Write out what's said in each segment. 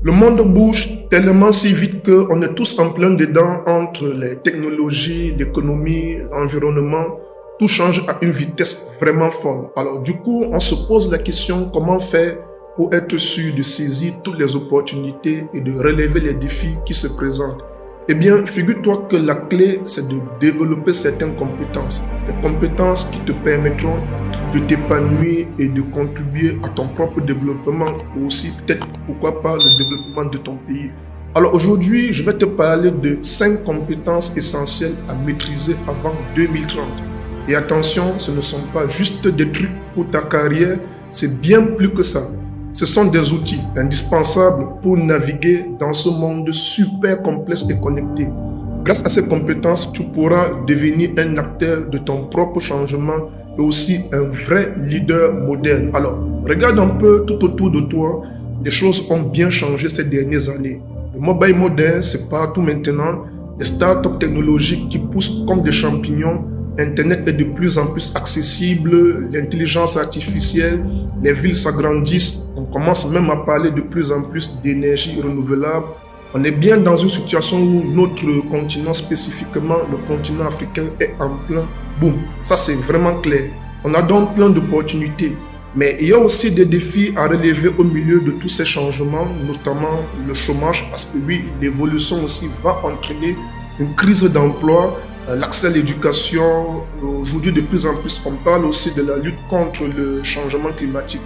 Le monde bouge tellement si vite qu'on est tous en plein dedans entre les technologies, l'économie, l'environnement. Tout change à une vitesse vraiment folle. Alors du coup, on se pose la question comment faire pour être sûr de saisir toutes les opportunités et de relever les défis qui se présentent. Eh bien, figure-toi que la clé, c'est de développer certaines compétences. Des compétences qui te permettront de t'épanouir et de contribuer à ton propre développement ou aussi peut-être, pourquoi pas, le développement de ton pays. Alors aujourd'hui, je vais te parler de 5 compétences essentielles à maîtriser avant 2030. Et attention, ce ne sont pas juste des trucs pour ta carrière, c'est bien plus que ça. Ce sont des outils indispensables pour naviguer dans ce monde super complexe et connecté. Grâce à ces compétences, tu pourras devenir un acteur de ton propre changement et aussi un vrai leader moderne. Alors, regarde un peu tout autour de toi, les choses ont bien changé ces dernières années. Le mobile moderne, c'est partout maintenant. Les startups technologiques qui poussent comme des champignons. Internet est de plus en plus accessible, l'intelligence artificielle, les villes s'agrandissent, on commence même à parler de plus en plus d'énergie renouvelable. On est bien dans une situation où notre continent, spécifiquement le continent africain, est en plein boom. Ça, c'est vraiment clair. On a donc plein d'opportunités. Mais il y a aussi des défis à relever au milieu de tous ces changements, notamment le chômage, parce que oui, l'évolution aussi va entraîner une crise d'emploi. L'accès à l'éducation, aujourd'hui de plus en plus, on parle aussi de la lutte contre le changement climatique.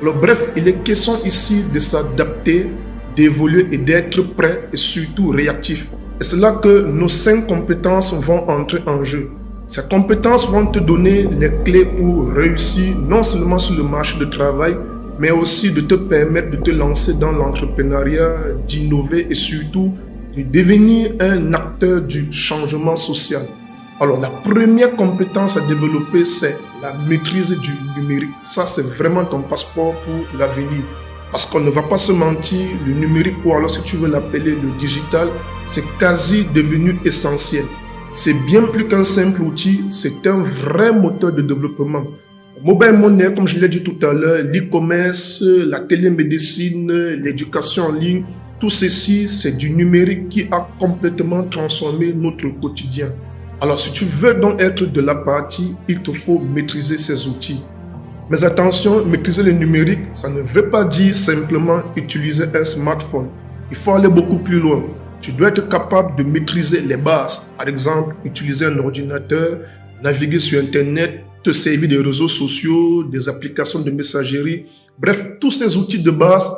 Alors bref, il est question ici de s'adapter, d'évoluer et d'être prêt et surtout réactif. Et c'est là que nos 5 compétences vont entrer en jeu. Ces compétences vont te donner les clés pour réussir non seulement sur le marché du travail, mais aussi de te permettre de te lancer dans l'entrepreneuriat, d'innover et surtout de devenir un acteur du changement social. Alors, la première compétence à développer, c'est la maîtrise du numérique. Ça, c'est vraiment ton passeport pour l'avenir. Parce qu'on ne va pas se mentir, le numérique, ou alors si tu veux l'appeler le digital, c'est quasi devenu essentiel. C'est bien plus qu'un simple outil, c'est un vrai moteur de développement. Mobile money, comme je l'ai dit tout à l'heure, l'e-commerce, la télémédecine, l'éducation en ligne, tout ceci, c'est du numérique qui a complètement transformé notre quotidien. Alors, si tu veux donc être de la partie, il te faut maîtriser ces outils. Mais attention, maîtriser le numérique, ça ne veut pas dire simplement utiliser un smartphone. Il faut aller beaucoup plus loin. Tu dois être capable de maîtriser les bases. Par exemple, utiliser un ordinateur, naviguer sur Internet, te servir des réseaux sociaux, des applications de messagerie. Bref, tous ces outils de base